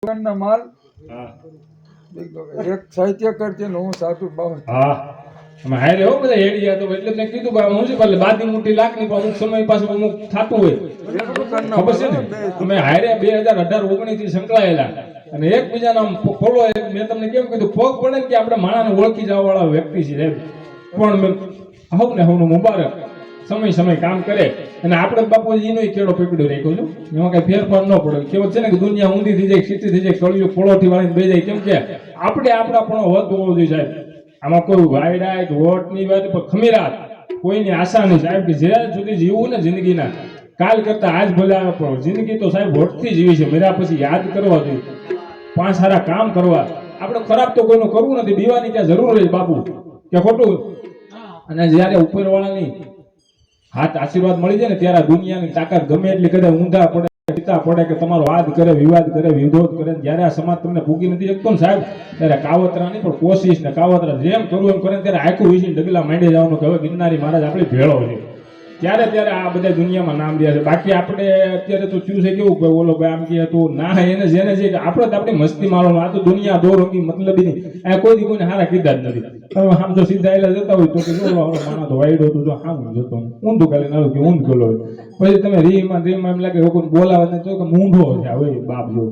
માલ એક સાહિત્યકાર છે ને હું સાધુ બાબા. હા અમે હારે હો બધા હેડિયા તો એટલે મેં કીધું ભાઈ હું શું ભલે બાદી મોટી લાખ ની અમુક સમય પાછું અમુક થતું હોય ખબર છે ને. અમે હારે 2018-19 થી સંકળાયેલા અને એકબીજાના ફોલો મેં તમને કેમ કીધું પગ પડે ને કે આપણે માણાને ઓળખી જવા વાળા વ્યક્તિ છે પણ મેં હવ ને હવનું મુબારક સમય કામ કરે અને આપણે બાપુજી એનો કેળો પકડ્યો રાખ્યો છું એમાં કઈ ફેરફાર ન પડે. કેવત છે ને કે દુનિયા ઊંધી થઈ જાય સીધી થઈ જાય કળિયું ફોળોથી વાળીને બે જાય કેમ કે આપણે આપણાપણો વધુ હોવો જોઈએ સાહેબ. આમાં કોઈ વાયડા કે વોટની વાત પણ ખમીરાત કોઈની આશા નહીં સાહેબ કે જ્યાં સુધી જીવવું ને જિંદગીના કાલ કરતા આજ ભલે આવે પણ જિંદગી તો સાહેબ વોટથી જીવી છે. મેરા પછી યાદ કરવા જોઈએ 5 સારા કામ કરવા. આપણે ખરાબ તો કોઈનું કરવું નથી દીવાની ક્યાં જરૂર રહી બાપુ કે ખોટું. અને જ્યારે ઉપરવાળાની હાથ આશીર્વાદ મળી જાય ને ત્યારે દુનિયાની તાકાત ગમે એટલી કદાચ ઊંધા પડે પિતા પડે કે તમારો વાદ કરે વિવાદ કરે વિરોધ કરે જ્યારે આ સમાજ તમને ભૂગી નથી શકતો ને સાહેબ ત્યારે કાવતરા નહીં પણ કોશિશ ને કાવતરા જેમ કરવું એમ કરે ત્યારે આખું વીસીને ડગલા માંડી જવાનું કે હવે ગિરનારી મહારાજ આપણે ભેળો છે ત્યારે આ બધા દુનિયામાં નામ દે છે. બાકી આપણે અત્યારે તો શું છે કેવું કે ઓલો ભાઈ આમ કે હતું ના એને જેને છે કે આપણે તો આપણી મસ્તી મારવાનું આ તો દુનિયા દોરંગી મતલબી નહીં આ કોઈ દી કોઈને હારા કીધા જ નથી. તમે આમ તો સીધા એલા જતા હોય તો કે જો માણસ તો વાયડો તો જો આમ જતો ઊંધું કાલે નાલું કે ઊંધ ગયેલો હોય પછી તમે રીમાં એમ લાગે લોકોને બોલાવે તો કે મૂંઢો છે હવે બાપ જો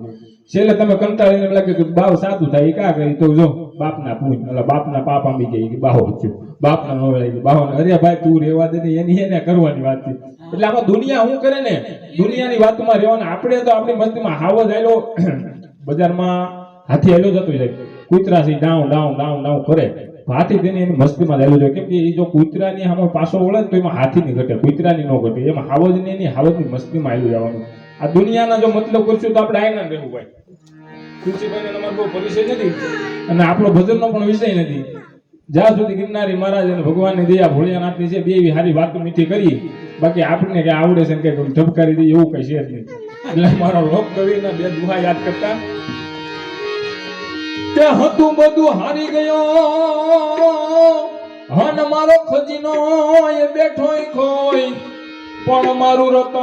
છેલ્લે તમે કંટાળીને એમ લાગે કે બાપ સાદું થાય એ કા કરી તો જો બાપના પૂન એટલે બાપના પાપ આંબી જાય કે બાહો થયો બાપના નોળાઈ ગયો બાહો અરે ભાઈ તું રેવા દે એની એને કરવાની વાત છે. એટલે આમાં દુનિયા શું કરે ને દુનિયાની વાતમાં રહેવાનું આપણે તો આપણી મસ્તીમાં હાવ જ આવેલો બજારમાં હાથી આવેલો જતો જાય કૂતરાથી ડાઉન ડાઉન ડાઉન ડાઉન કરે હાથી તેની એની મસ્તીમાં રહેલું છે કેમ કે એ જો કૂતરાની સામે પાછો વળે તો એમાં હાથીની ઘટે કૂતરાની ન ઘટે એમાં હાવજની એની હાવજની મસ્તીમાં આવી જવાનું. આ દુનિયાના જો મતલબ કરશું તો આપણે આયના રહેવું ભાઈ. તુલસીભાઈને અમારો બહુ પરિચય નથી અને આપણો ભજનનો પણ વિષય નથી. જ્યાં સુધી ગિરનારી મહારાજ અને ભગવાનની દયા ભોળિયાનાથની છે બે એવી સારી વાતો મીઠી કરી બાકી આપણને કે આવડે છે ને કઈ ઝબકારી દઈએ એવું કઈ છે જ નહીં. એટલે મારો લોક કવિના 2 દુહા યાદ કરતા કે હતું બધું હારી ગયો હન મારો ખજીનો એ બેઠો ખોઈ પણ મારું રતન